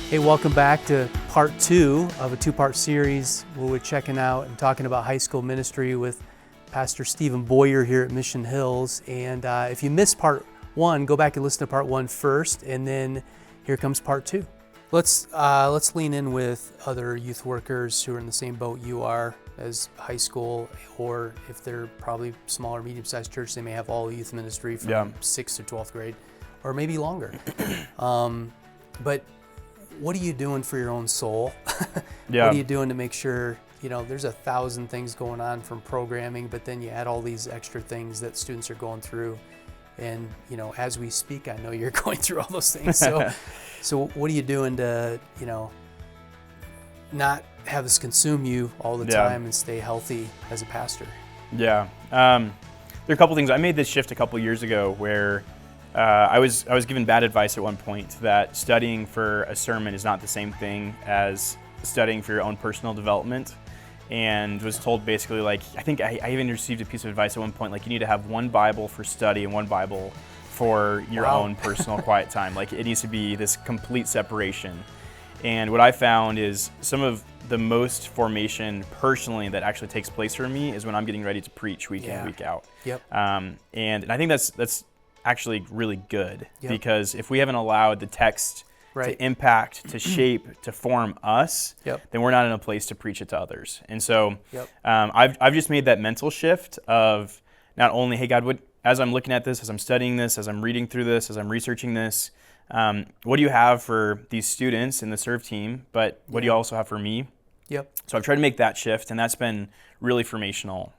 Hey, welcome back to part 2 of a 2-part series where we're checking out and talking about high school ministry with Pastor Stephen Boyer here at Mission Hills. And if you missed part 1, go back and listen to part 1 first, and then here comes part 2. Let's lean in with other youth workers who are in the same boat you are as high school, or if they're probably smaller, medium-sized church, they may have all youth ministry from 6th to 12th grade, or maybe longer. But what are you doing for your own soul? What are you doing to make sure, there's 1,000 things going on from programming, but then you add all these extra things that students are going through. And, as we speak, I know you're going through all those things. So what are you doing to, not have this consume you all the time and stay healthy as a pastor? There are a couple things. I made this shift a couple years ago where I was given bad advice at one point that studying for a sermon is not the same thing as studying for your own personal development, and was told basically, I think I even received a piece of advice at one point, you need to have one Bible for study and one Bible for your own personal quiet time. It needs to be this complete separation. And what I found is some of the most formation personally that actually takes place for me is when I'm getting ready to preach week in, week out. And I think that's actually really good, because if we haven't allowed the text to impact, to shape, to form us, then we're not in a place to preach it to others. And so I've just made that mental shift of not only, hey God, as I'm looking at this, as I'm studying this, as I'm reading through this, as I'm researching this, what do you have for these students in the serve team, but what do you also have for me? So I've tried to make that shift, and that's been really formational.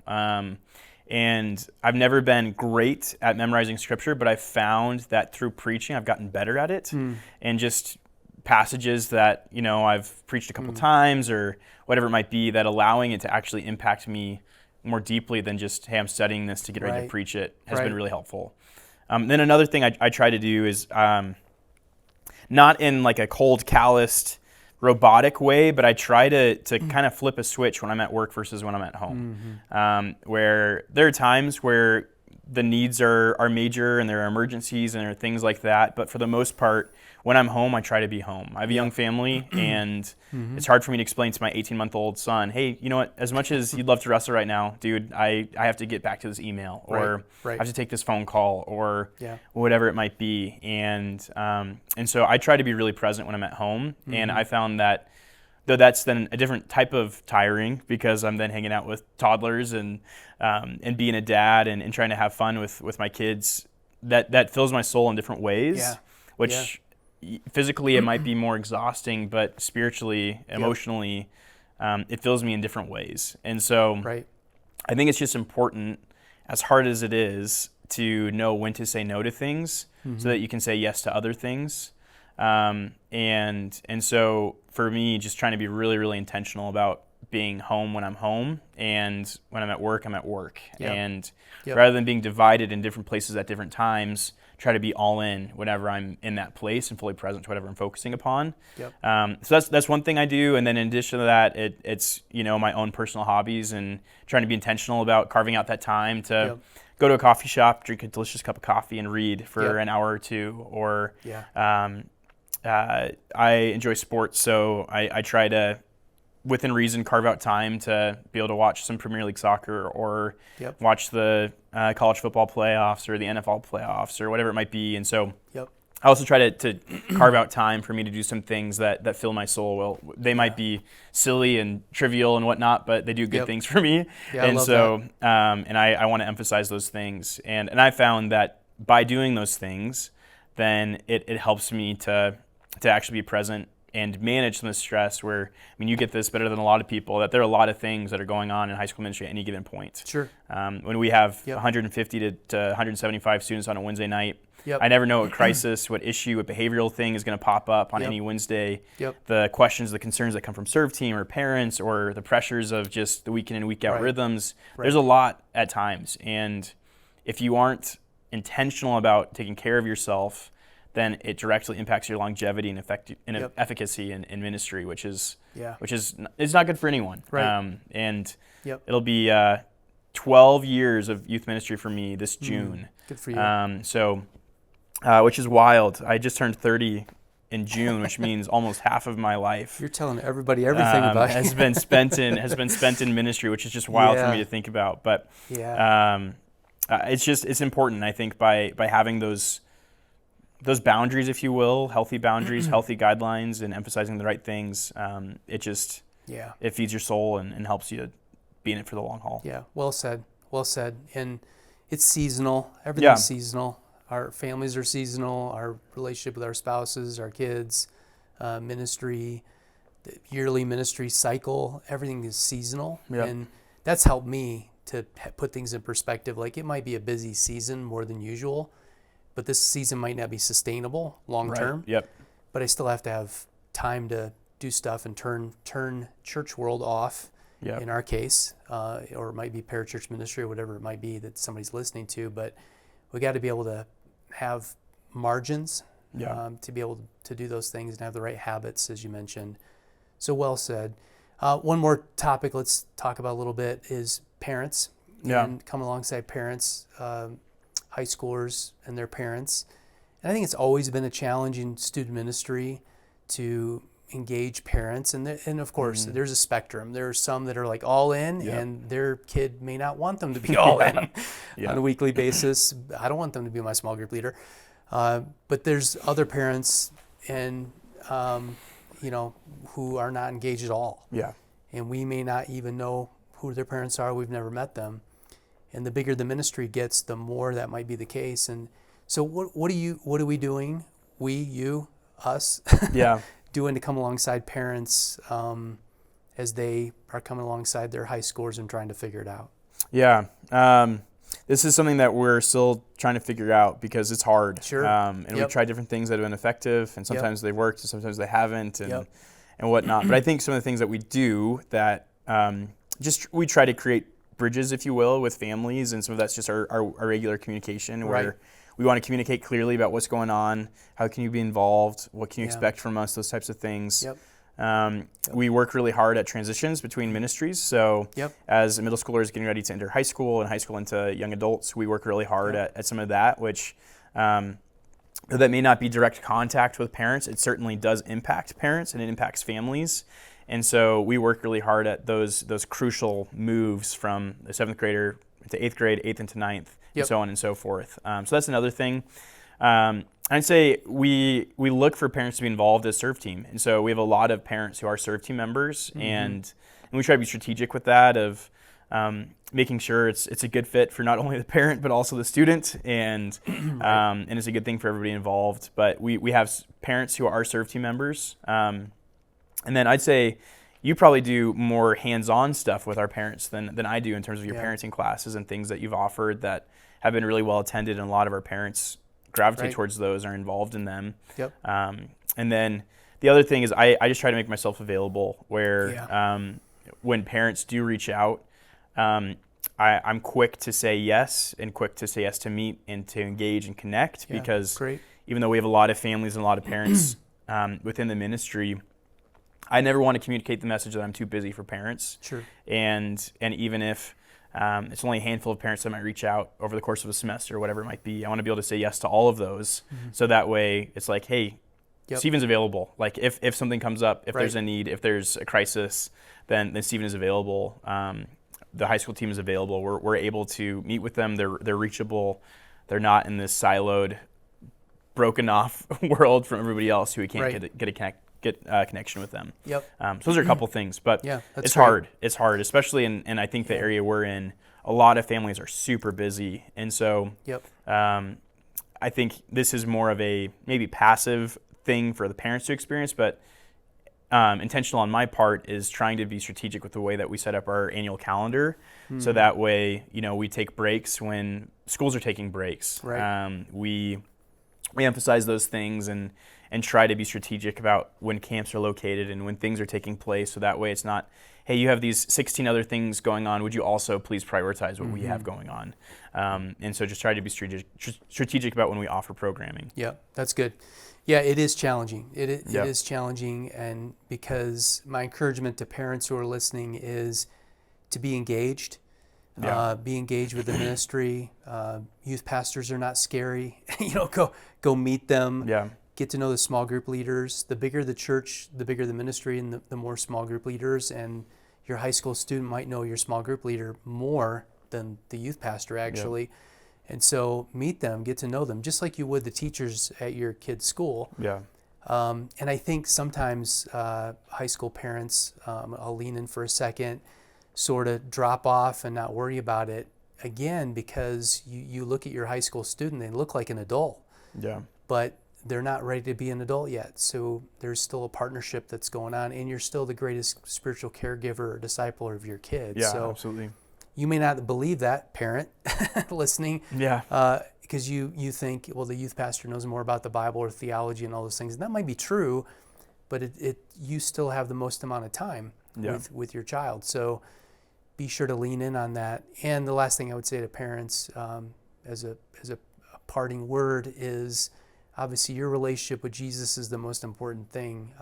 And I've never been great at memorizing scripture, but I've found that through preaching, I've gotten better at it. And just passages that, I've preached a couple times or whatever it might be, that allowing it to actually impact me more deeply than just, hey, I'm studying this to get ready to preach it, has been really helpful. Then another thing I try to do is not in a cold, calloused, robotic way, but I try to kind of flip a switch when I'm at work versus when I'm at home. Where there are times where the needs are major and there are emergencies and there are things like that, but for the most part, when I'm home, I try to be home. I have a young family, and it's hard for me to explain to my 18-month-old son, hey, you know what, as much as you'd love to wrestle right now, dude, I have to get back to this email, or I have to take this phone call, or whatever it might be. And so I try to be really present when I'm at home, and I found that, though that's then a different type of tiring, because I'm then hanging out with toddlers and being a dad and trying to have fun with my kids, that fills my soul in different ways, which physically it might be more exhausting, but spiritually, emotionally, it fills me in different ways. And so I think it's just important, as hard as it is, to know when to say no to things so that you can say yes to other things. And so for me, just trying to be really, really intentional about being home when I'm home, and when I'm at work, I'm at work. And rather than being divided in different places at different times, try to be all in whenever I'm in that place and fully present to whatever I'm focusing upon. So that's one thing I do. And then in addition to that, it's my own personal hobbies, and trying to be intentional about carving out that time to go to a coffee shop, drink a delicious cup of coffee, and read for an hour or two. Or I enjoy sports, so I try to, within reason, carve out time to be able to watch some Premier League soccer, or watch the college football playoffs or the NFL playoffs or whatever it might be. And so I also try to carve out time for me to do some things that fill my soul. Well, they might be silly and trivial and whatnot, but they do good things for me. And so and I want to emphasize those things. And I found that by doing those things, then it helps me to actually be present and manage some of the stress, where, you get this better than a lot of people, that there are a lot of things that are going on in high school ministry at any given point. When we have 150 to 175 students on a Wednesday night, I never know what crisis, what issue, what behavioral thing is going to pop up on any Wednesday. The questions, the concerns that come from serve team or parents, or the pressures of just the week in and week out rhythms. There's a lot at times. And if you aren't intentional about taking care of yourself, then it directly impacts your longevity and efficacy in ministry, which is it's not good for anyone. And it'll be 12 years of youth ministry for me this June. Good for you. Which is wild. I just turned 30 in June, which means almost half of my life You're telling everybody everything about it. has been spent in ministry, which is just wild for me to think about. But it's important, I think, by having those boundaries, if you will, healthy boundaries, healthy guidelines, and emphasizing the right things. It feeds your soul and helps you to be in it for the long haul. Yeah, well said. Well said. And it's seasonal. Everything's seasonal. Our families are seasonal. Our relationship with our spouses, our kids, ministry, the yearly ministry cycle, everything is seasonal. Yep. And that's helped me to put things in perspective. Like, it might be a busy season more than usual, but this season might not be sustainable long term. Yep. But I still have to have time to do stuff and turn church world off. Yep. In our case, or it might be parachurch ministry or whatever it might be that somebody's listening to, but we got to be able to have margins to be able to do those things and have the right habits, as you mentioned. So well said. One more topic let's talk about a little bit is parents and come alongside parents, high schoolers and their parents. And I think it's always been a challenge in student ministry to engage parents, and of course there's a spectrum. There are some that are like all in, and their kid may not want them to be all in on a weekly basis. I don't want them to be my small group leader, but there's other parents and who are not engaged at all. And we may not even know who their parents are. We've never met them, and the bigger the ministry gets, the more that might be the case. And so what are we doing? We, you, us. Doing to come alongside parents as they are coming alongside their high schoolers and trying to figure it out? This is something that we're still trying to figure out because it's hard. Sure. And we've tried different things that have been effective, and sometimes they worked, and sometimes they haven't, and whatnot. But I think some of the things that we do that we try to create bridges, if you will, with families, and some of that's just our regular communication where we want to communicate clearly about what's going on, how can you be involved, what can you expect from us, those types of things. We work really hard at transitions between ministries. So as a middle schooler is getting ready to enter high school and high school into young adults, we work really hard at some of that, which that may not be direct contact with parents. It certainly does impact parents and it impacts families. And so we work really hard at those crucial moves from the 7th grader to 8th grade, 8th into 9th, and so on and so forth. So that's another thing. I'd say we look for parents to be involved as serve team. And so we have a lot of parents who are serve team members, and we try to be strategic with that of making sure it's a good fit for not only the parent but also the student, and it's a good thing for everybody involved. But we have parents who are serve team members. And then I'd say you probably do more hands-on stuff with our parents than I do in terms of your parenting classes and things that you've offered that have been really well attended, and a lot of our parents gravitate towards those, are involved in them. And then the other thing is I just try to make myself available where when parents do reach out, I'm quick to say yes, and quick to say yes to meet and to engage and connect, because even though we have a lot of families and a lot of parents within the ministry, I never want to communicate the message that I'm too busy for parents. And even if it's only a handful of parents that might reach out over the course of a semester or whatever it might be, I want to be able to say yes to all of those. So that way it's like, hey, Stephen's available. Like if something comes up, if there's a need, if there's a crisis, then Stephen is available. The high school team is available. We're able to meet with them. They're reachable. They're not in this siloed, broken off world from everybody else who we can't get a connection with them. So those are a couple things, but it's hard. It's hard, especially in I think the area we're in. A lot of families are super busy, and so I think this is more of a maybe passive thing for the parents to experience, but intentional on my part is trying to be strategic with the way that we set up our annual calendar, so that way we take breaks when schools are taking breaks. We emphasize those things and try to be strategic about when camps are located and when things are taking place, so that way it's not, hey, you have these 16 other things going on, would you also please prioritize what we have going on? And so just try to be strategic about when we offer programming. That's good. It is challenging. It is challenging, and because my encouragement to parents who are listening is to be engaged. Be engaged with the ministry. Youth pastors are not scary. Go meet them. get to know the small group leaders. The bigger the church, the bigger the ministry, and the more small group leaders. And your high school student might know your small group leader more than the youth pastor actually. Yep. And so meet them, get to know them, just like you would the teachers at your kid's school. Yeah. And I think sometimes high school parents, I'll lean in for a second, sort of drop off and not worry about it, again, because you look at your high school student, they look like an adult. Yeah. But they're not ready to be an adult yet. So there's still a partnership that's going on, and you're still the greatest spiritual caregiver or discipler of your kids. Yeah, so absolutely. You may not believe that, parent listening. Yeah. Because you think, well, the youth pastor knows more about the Bible or theology and all those things. And that might be true, but you still have the most amount of time with your child. So be sure to lean in on that. And the last thing I would say to parents as a parting word is, obviously your relationship with Jesus is the most important thing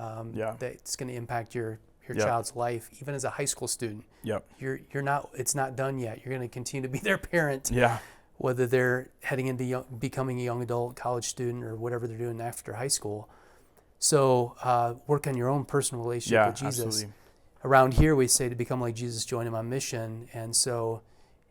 that's going to impact your child's life, even as a high school student. Yep. It's not done yet. You're going to continue to be their parent. Yeah. Whether they're heading into becoming a young adult, college student, or whatever they're doing after high school. So work on your own personal relationship with Jesus. Absolutely. Around here, we say to become like Jesus, join him on mission. And so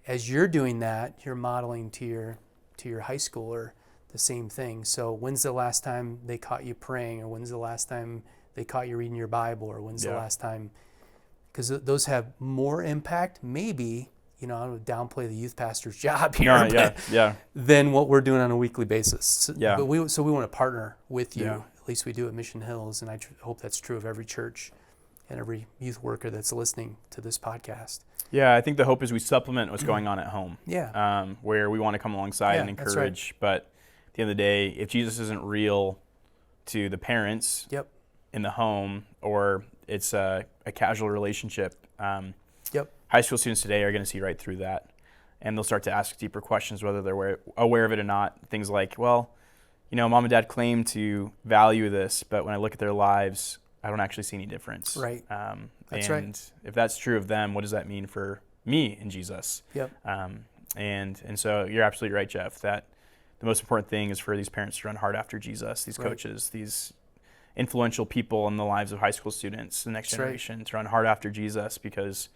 as you're doing that, you're modeling to your high schooler the same thing. So when's the last time they caught you praying, or when's the last time they caught you reading your Bible, or when's the last time? Because those have more impact, maybe, I don't want to downplay the youth pastor's job here, than what we're doing on a weekly basis. But we want to partner with you. At least we do at Mission Hills, and I hope that's true of every church and every youth worker that's listening to this podcast. Yeah, I think the hope is we supplement what's going on at home. Yeah. Where we want to come alongside and encourage. Right. But at the end of the day, if Jesus isn't real to the parents in the home, or it's a casual relationship, high school students today are going to see right through that. And they'll start to ask deeper questions, whether they're aware of it or not. Things like, well, mom and dad claim to value this, but when I look at their lives, I don't actually see any difference. Right. That's and right. If that's true of them, what does that mean for me in Jesus? Yep. And so you're absolutely right, Jeff, that the most important thing is for these parents to run hard after Jesus, these coaches, these influential people in the lives of high school students, the next generation, to run hard after Jesus, because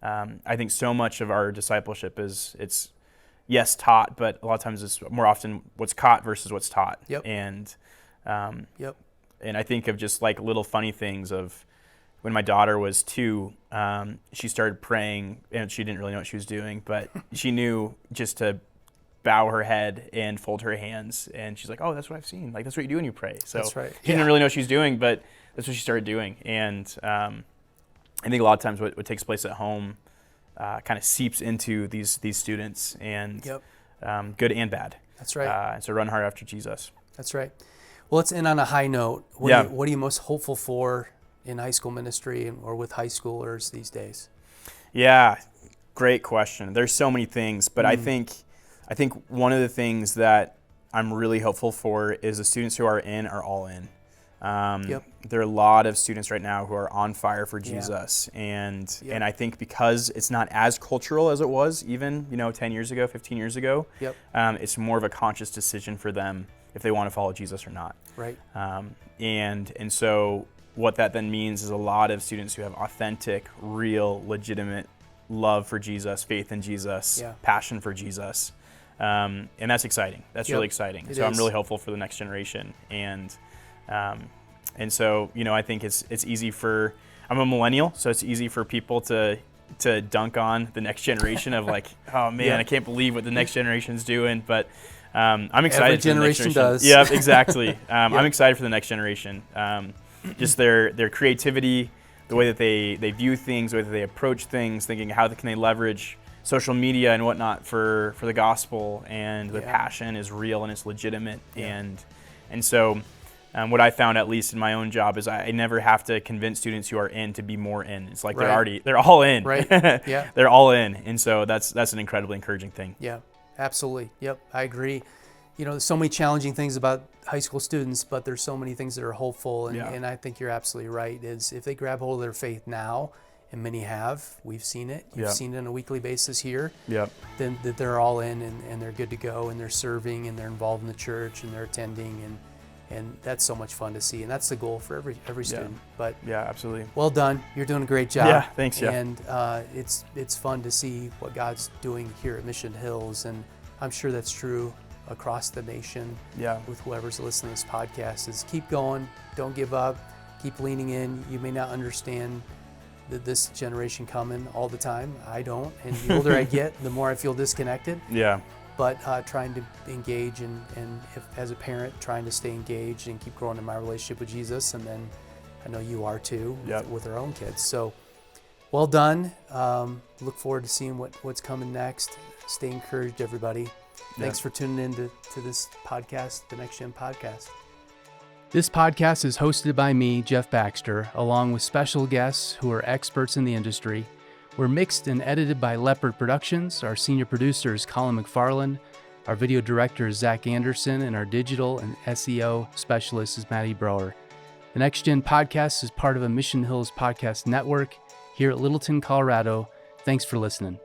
I think so much of our discipleship it's taught, but a lot of times it's more often what's caught versus what's taught. Yep. And I think of just like little funny things of when my daughter was 2, she started praying, and she didn't really know what she was doing, but she knew just to bow her head and fold her hands, and she's like, oh, that's what I've seen. Like, that's what you do when you pray. So that's right. She didn't really know what she was doing, but that's what she started doing. And I think a lot of times what takes place at home kind of seeps into these students, and good and bad. That's right. And so run hard after Jesus. That's right. Well, let's end on a high note. What are you most hopeful for in high school ministry or with high schoolers these days? Yeah, great question. There's so many things, but I think one of the things that I'm really hopeful for is the students who are all in. There are a lot of students right now who are on fire for Jesus, and I think because it's not as cultural as it was even 10 years ago, 15 years ago, it's more of a conscious decision for them if they want to follow Jesus or not. Right. And so what that then means is a lot of students who have authentic, real, legitimate love for Jesus, faith in Jesus, passion for Jesus. And that's exciting. That's really exciting. I'm really hopeful for the next generation. And so, I think it's easy I'm a millennial, so it's easy for people to dunk on the next generation of like, oh man, I can't believe what the next generation's doing. But I'm excited. Every generation does. Yeah, exactly. I'm excited for the next generation. Just their creativity, the way that they view things, the way that they approach things, thinking how can they leverage social media and whatnot for the gospel, and the passion is real and it's legitimate. And so what I found, at least in my own job, is I never have to convince students who are in to be more in. It's like they're all in. Right. Yeah. They're all in. And so that's an incredibly encouraging thing. Yeah, absolutely. Yep, I agree. There's so many challenging things about high school students, but there's so many things that are hopeful. And I think you're absolutely right, is if they grab hold of their faith now, and many have, we've seen it. You've seen it on a weekly basis here. Then that they're all in, and they're good to go, and they're serving, and they're involved in the church, and they're attending, And that's so much fun to see, and that's the goal for every student. But yeah, absolutely. Well done. You're doing a great job. Yeah, thanks. Yeah. And it's fun to see what God's doing here at Mission Hills, and I'm sure that's true across the nation. Yeah. With whoever's listening to this podcast, is keep going, don't give up, keep leaning in. You may not understand this generation coming all the time. I don't, and the older I get, the more I feel disconnected. Yeah. But trying to engage and if, as a parent, trying to stay engaged and keep growing in my relationship with Jesus, and then I know you are too, with our own kids. So, well done. Look forward to seeing what's coming next. Stay encouraged, everybody. Thanks for tuning in to this podcast, the Next Gen Podcast. This podcast is hosted by me, Jeff Baxter, along with special guests who are experts in the industry. We're mixed and edited by Leopard Productions. Our senior producer is Colin McFarland. Our video director is Zach Anderson, and our digital and SEO specialist is Maddie Brower. The Next Gen Podcast is part of a Mission Hills podcast network here at Littleton, Colorado. Thanks for listening.